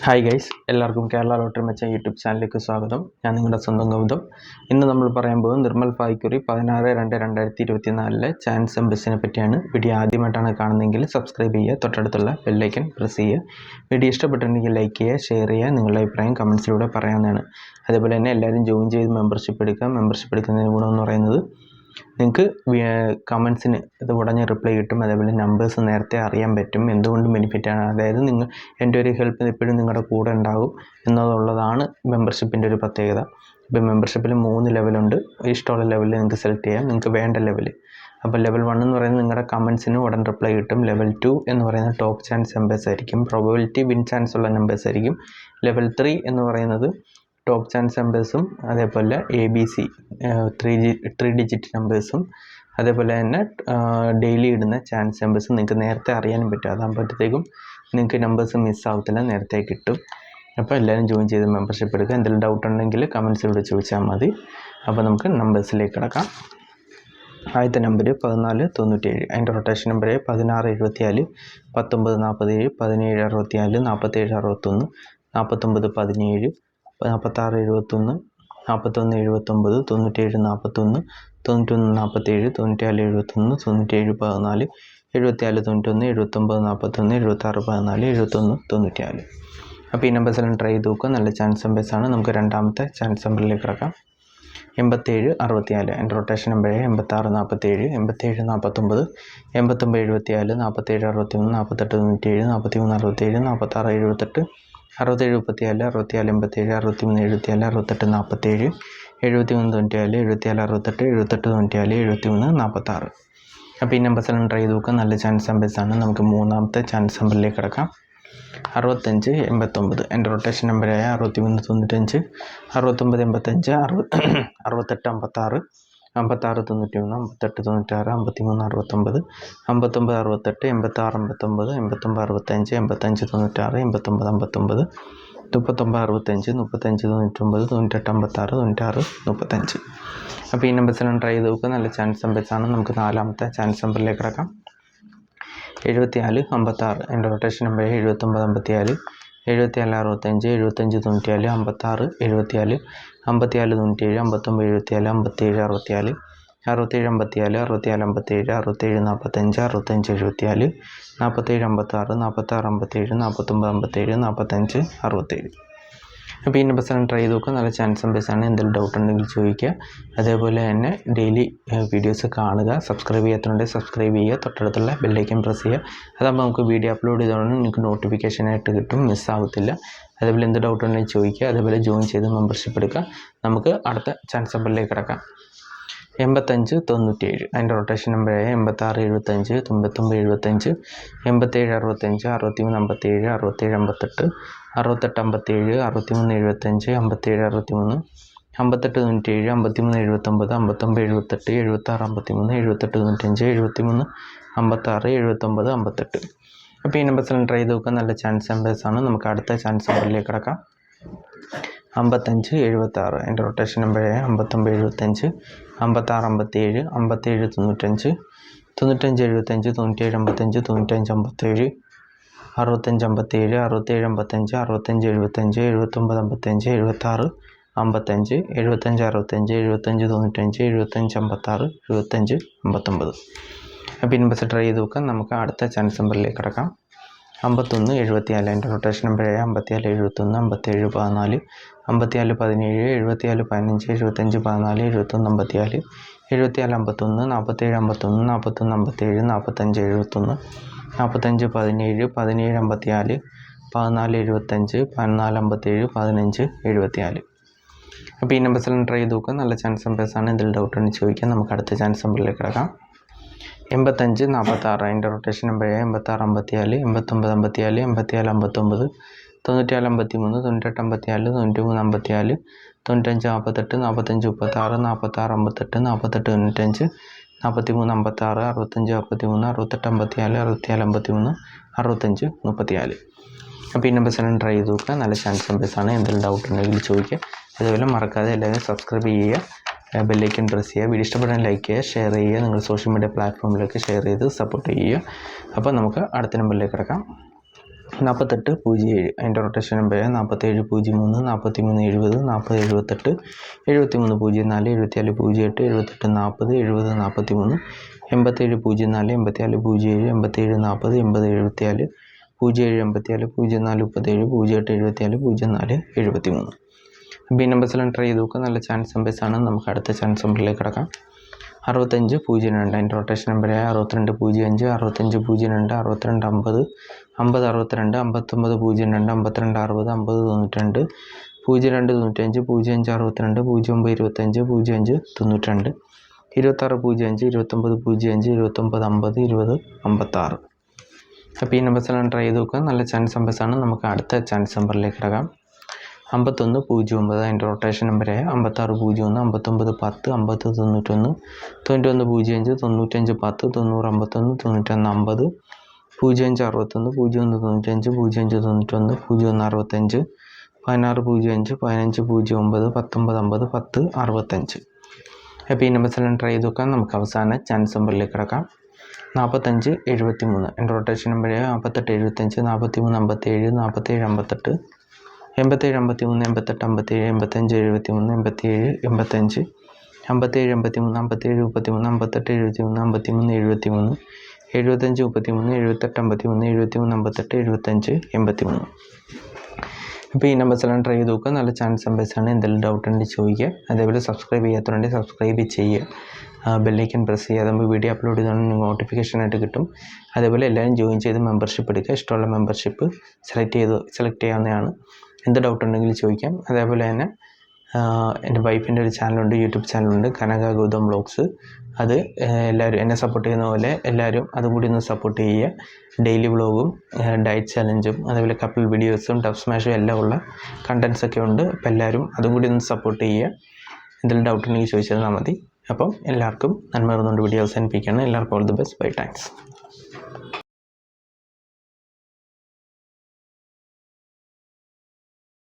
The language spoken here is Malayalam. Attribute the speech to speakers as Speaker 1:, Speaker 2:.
Speaker 1: ഹായ് ഗൈസ്, എല്ലാവർക്കും കേരള ലോട്ടറി മെച്ച യൂട്യൂബ് ചാനലിലേക്ക് സ്വാഗതം. ഞാൻ നിങ്ങളുടെ സ്വന്തം ഗൗതം. ഇന്ന് നമ്മൾ പറയാൻ പോകുന്നത് നിർമ്മൽ ഭാഗ്യക്കുറി 16/2/2024 ചാൻസ് നമ്പേഴ്സിനെ പറ്റിയാണ്. വീഡിയോ ആദ്യമായിട്ടാണ് കാണുന്നതെങ്കിൽ സബ്സ്ക്രൈബ് ചെയ്യുക, തൊട്ടടുത്തുള്ള ബെല്ലൈക്കൻ പ്രസ് ചെയ്യുക. വീഡിയോ ഇഷ്ടപ്പെട്ടിട്ടുണ്ടെങ്കിൽ ലൈക്ക് ചെയ്യുക, ഷെയർ ചെയ്യുക, നിങ്ങളുടെ അഭിപ്രായം കമൻസിലൂടെ പറയാവുന്നതാണ്. അതേപോലെ തന്നെ എല്ലാവരും ജോയിൻ ചെയ്ത് മെമ്പർഷിപ്പ് എടുക്കുക. മെമ്പർഷിപ്പ് എടുക്കുന്നതിന് ഗുണമെന്ന് പറയുന്നത് നിങ്ങൾക്ക് കമൻസിന് ഇത് ഉടനെ റിപ്ലൈ കിട്ടും. അതേപോലെ നമ്പേഴ്സ് നേരത്തെ അറിയാൻ പറ്റും. എന്തുകൊണ്ടും ബെനിഫിറ്റാണ്. അതായത് എൻ്റെ ഒരു ഹെൽപ്പ് എപ്പോഴും നിങ്ങളുടെ കൂടെ ഉണ്ടാകും എന്നുള്ളതാണ് മെമ്പർഷിപ്പിൻ്റെ ഒരു പ്രത്യേകത. ഇപ്പോൾ മെമ്പർഷിപ്പിൽ 3 ലെവലുണ്ട്. ഇഷ്ടമുള്ള ലെവലിൽ നിങ്ങൾക്ക് സെലക്ട് ചെയ്യാം, നിങ്ങൾക്ക് വേണ്ട ലെവൽ. അപ്പോൾ ലെവൽ 1 എന്ന് പറയുന്നത് നിങ്ങളുടെ കമൻസിന് ഉടൻ റിപ്ലൈ കിട്ടും. ലെവൽ 2 എന്ന് പറയുന്നത് ടോപ്പ് ചാൻസ് നമ്പേഴ്സ് ആയിരിക്കും, പ്രോബബിലിറ്റി വിൻ ചാൻസ് ഉള്ള നമ്പേഴ്സ് ആയിരിക്കും. ലെവൽ 3 എന്ന് പറയുന്നത് ടോപ്പ് ചാൻസ് നമ്പേഴ്സും അതേപോലെ ABC 3 ഡിജിറ്റ് നമ്പേഴ്സും അതേപോലെ തന്നെ ഡെയിലി ഇടുന്ന ചാൻസ് നമ്പേഴ്സും നിങ്ങൾക്ക് നേരത്തെ അറിയാനും പറ്റും. അതാകുമ്പോഴത്തേക്കും നിങ്ങൾക്ക് നമ്പേഴ്സ് മിസ്സാവത്തില്ല, നേരത്തെ കിട്ടും. അപ്പോൾ എല്ലാവരും ജോയിൻ ചെയ്ത് മെമ്പർഷിപ്പ് എടുക്കുക. എന്തെങ്കിലും ഡൗട്ട് ഉണ്ടെങ്കിൽ കമൻസിലൂടെ ചോദിച്ചാൽ മതി. അപ്പോൾ നമുക്ക് നമ്പേഴ്സിലേക്ക് കിടക്കാം. ആദ്യത്തെ നമ്പർ 1497, അതിൻ്റെ റൊട്ടേഷൻ നമ്പർ 1674, 1947, 1764, 4761, 4917, 4671, 4179, 9741, 9147, 9471, 9714, 7491, 7941, 7614, 7194. അപ്പോൾ ഈ നമ്പേഴ്സെല്ലാം ട്രൈ ചെയ്ത് നോക്കുക. നല്ല ചാൻസ് നമ്പേഴ്സാണ്. നമുക്ക് രണ്ടാമത്തെ ചാൻസ് നമ്പറിലേക്ക് കിടക്കാം. 8764, അതിൻ്റെ റൊട്ടേഷൻ നമ്പർ 8647, 8749, 8974, 4761, 4897, 4367, 4678, 6734, 6487, 6377, 6847, 7394, 7468, 7894, 7346. അപ്പോൾ ഈ നമ്പേഴ്സെല്ലാം ട്രൈ ചെയ്ത് നോക്കുക. നല്ല ചാൻസ് നമ്പേഴ്സാണ്. നമുക്ക് മൂന്നാമത്തെ ചാൻസ് നമ്പറിലേക്ക് കിടക്കാം. 6589, എൻ്റെ റൊട്ടേഷൻ നമ്പറായ 6395, 6985, 6856, 5691, 5896, 5369, 5968, 8659, 8565, 8596, 8959, 3965, 3599, 9856, 9635. അപ്പോൾ ഈ നമ്പേഴ്സെല്ലാം ട്രൈ ചെയ്ത് നോക്കുക. നല്ല ചാൻസ് നമ്പേഴ്സാണ്. നമുക്ക് നാലാമത്തെ ചാൻസ് നമ്പറിലേക്ക് കിടക്കാം. 7456, എൻ്റെ റൊട്ടേഷൻ നമ്പർ 7954, 7465, 7594, 56 74, 54 97, 59 74, 57 64, 67 54, 67 57, 67 45, 65 44, 47 56, 46 57, 46 57, 49 57, 45 67. അപ്പോൾ ഈ നമ്പേഴ്സെല്ലാം ട്രൈ ചെയ്ത് നോക്കുക. നല്ല ചാൻസ് നമ്പേഴ്സാണ്. എന്തെങ്കിലും ഡൗട്ട് ഉണ്ടെങ്കിൽ ചോദിക്കുക. അതേപോലെ തന്നെ ഡെയിലി വീഡിയോസ് കാണുക. സബ്സ്ക്രൈബ് ചെയ്യാത്തതുണ്ടെങ്കിൽ സബ്സ്ക്രൈബ് ചെയ്യുക, തൊട്ടടുത്തുള്ള ബെല്ലൈക്കൻ പ്രസ് ചെയ്യുക. അതാകുമ്പോൾ നമുക്ക് വീഡിയോ അപ്ലോഡ് ചെയ്തോണ്ട് നിങ്ങൾക്ക് നോട്ടിഫിക്കേഷനായിട്ട് കിട്ടും, മിസ്സാവത്തില്ല. അതേപോലെ എന്ത് ഡൗട്ട് ഉണ്ടെങ്കിൽ ചോദിക്കുക. അതേപോലെ ജോയിൻ ചെയ്ത് മെമ്പർഷിപ്പ് എടുക്കുക. നമുക്ക് അടുത്ത ചാൻസ് നമ്പറിലേക്ക് കിടക്കാം. 8597, അതിൻ്റെ റൊട്ടേഷൻ നമ്പറായ 8675, 9975, 8765, 6357, 6758, 6857, 6375, 5763, 5897, 5379, 5978, 7653, 7895, 73, 56, 79, 58. അപ്പോൾ ഈ നമ്പേഴ്സെല്ലാം ട്രൈ ചെയ്ത് നോക്കുക. നല്ല ചാൻസ് നമ്പേഴ്സാണ്. നമുക്ക് അടുത്ത ചാൻസ് നമ്പറിലേക്ക് കിടക്കാം. 5576, അതിൻ്റെ റൊട്ടേഷൻ നമ്പറായ 5975, 5657, 5795, 9575, 9785, 9557, 6557, 6755, 6575, 7955, 76 55, 7565, 7595, 7556, 7559. അപ്പോൾ ഈ നമ്പേഴ്സ് ട്രൈ ചെയ്ത് നോക്കാം. നമുക്ക് അടുത്ത ചാൻസ് നമ്പറിലേക്ക് കിടക്കാം. 5174, അതിൻ്റെ റൊട്ടേഷൻ നമ്പറായ 5471, 5714, 5417, 7415, 7514, 7154, 7451, 4751, 4157, 4571, 4517, 1754, 1475, 1457, 1574. അപ്പോൾ ഈ നമ്പേഴ്സെല്ലാം ട്രൈ ചെയ്ത് നോക്കുക. നല്ല ചാൻസ് നമ്പേഴ്സാണ്. എന്തെങ്കിലും ഡൗട്ട് ഉണ്ടെങ്കിൽ ചോദിക്കാം. നമുക്ക് അടുത്ത ചാൻസ് നമ്പറിലേക്ക് കിടക്കാം. 8546, അതിൻ്റെ റൊട്ടേഷൻ നമ്പറായ 8654, 8954, 8459, 9453, 9854, 9354, 9548, 4536, 4658, 4895, 4356, 6543, 6854, 6453, 6534. അപ്പോൾ ഈ നമ്പേഴ്സെല്ലാം ട്രൈ ചെയ്ത് നോക്കുക. നല്ല ചാൻസ് നമ്പേഴ്സാണ്. എന്തെങ്കിലും ഡൗട്ട് ഉണ്ടെങ്കിൽ ചോദിക്കുക. അതുപോലെ മറക്കാതെ എല്ലാവരും സബ്സ്ക്രൈബ് ചെയ്യുക, ബെല്ലൈക്കൻ പ്രസ് ചെയ്യുക. വീഡിയോ ഇഷ്ടപ്പെടാൻ ലൈക്ക് ചെയ്യുക, ഷെയർ ചെയ്യുക, നിങ്ങൾ സോഷ്യൽ മീഡിയ പ്ലാറ്റ്ഫോമിലേക്ക് ഷെയർ ചെയ്ത് സപ്പോർട്ട് ചെയ്യുക. അപ്പോൾ നമുക്ക് അടുത്ത നമ്പറിലേക്ക് കിടക്കാം. 4807 അതിൻ്റെ റൊട്ടേഷൻ നമ്പർ 4703 4370 40 78 7304 7408 78 40 70 43 8704 8407 87 40 80 74 07 84 04 37 08 74 ബി നമ്പേഴ്സിൽ എൻ്റർ ചെയ്ത് നോക്കുക. നല്ല ചാൻസ് നമ്പേഴ്സാണ്. നമുക്ക് അടുത്ത ചാൻസ് നമ്പറിലേക്ക് കിടക്കാം. 6502 അതിൻ്റെ റൊട്ടേഷൻ നമ്പറായ 6205 6502 6250 50 62 5902 5260 50 92 02 95 05 62 05 25 2605 2905 2950 20 അപ്പോൾ ഈ നമ്പേഴ്സിൽ എൻ്റർ ചെയ്ത് നോക്കുക. നല്ല ചാൻസ് നമ്പേഴ്സാണ്. നമുക്ക് അടുത്ത ചാൻസ് നമ്പറിലേക്ക് കിടക്കാം. 5109 അതിൻ്റെ റൊട്ടേഷൻ നമ്പറായ 5601 5910 50 91 9105 95 10 90 51 91 50 05 61 01 95 05 91 01 65 16 05 15 09 19 50 10 അപ്പോൾ ഈ നമ്പേഴ്സിൽ എൻ്റർ ചെയ്ത് നോക്കാം. നമുക്ക് അവസാന ചാൻസ് നമ്പറിലേക്ക് കിടക്കാം. 4573 എൻ്റെ റൊട്ടേഷൻ നമ്പറായ 48 75 43 57 47 58 87 53 88 57 85 73 85 57 53 57 58 73 58 73 73 അപ്പോൾ ഈ നമ്പേഴ്സിൽ എൻ്റർ ചെയ്ത് നോക്കുക. നല്ല ചാൻസ് നമ്പേഴ്സാണ്. എന്തെങ്കിലും ഡൗട്ട് ഉണ്ടെങ്കിൽ ചോദിക്കുക. അതേപോലെ സബ്സ്ക്രൈബ് ചെയ്യാത്തതുണ്ടെങ്കിൽ സബ്സ്ക്രൈബ് ചെയ്യുക. ബെല്ലൈക്കൻ പ്രസ് ചെയ്യുക. അതാകുമ്പോൾ വീഡിയോ അപ്ലോഡ് ചെയ്താൽ നോട്ടിഫിക്കേഷനായിട്ട് കിട്ടും. അതേപോലെ എല്ലാവരും ജോയിൻ ചെയ്ത് മെമ്പർഷിപ്പ് എടുക്കുക. ഇഷ്ടമുള്ള മെമ്പർഷിപ്പ് സെലക്ട് ചെയ്യാവുന്നതാണ്. എന്ത് ഡൗട്ട് ഉണ്ടെങ്കിലും ചോദിക്കാം. അതേപോലെ തന്നെ എൻ്റെ വൈഫിൻ്റെ ഒരു ചാനലുണ്ട്, യൂട്യൂബ് ചാനലുണ്ട്, കനക ഗൗതം വ്ളോഗ്സ്. അത് എല്ലാവരും എന്നെ സപ്പോർട്ട് ചെയ്യുന്ന പോലെ എല്ലാവരും അതും കൂടി ഒന്ന് സപ്പോർട്ട് ചെയ്യുക. ഡെയിലി വ്ളോഗും ഡയറ്റ് ചലഞ്ചും അതേപോലെ കപ്പിൾ വീഡിയോസും ടഫ് സ്മാഷും എല്ലാം ഉള്ള കണ്ടൻസൊക്കെ ഉണ്ട്. അപ്പോൾ എല്ലാവരും അതും കൂടി ഒന്ന് സപ്പോർട്ട് ചെയ്യുക. എന്തെങ്കിലും ഡൗട്ട് ഉണ്ടെങ്കിൽ ചോദിച്ചാൽ മതി. അപ്പം എല്ലാവർക്കും നന്മ നേർന്നുകൊണ്ട് വീഡിയോ അവസാനിപ്പിക്കുകയാണ്. എല്ലാവർക്കും all the best. Bye. Thanks.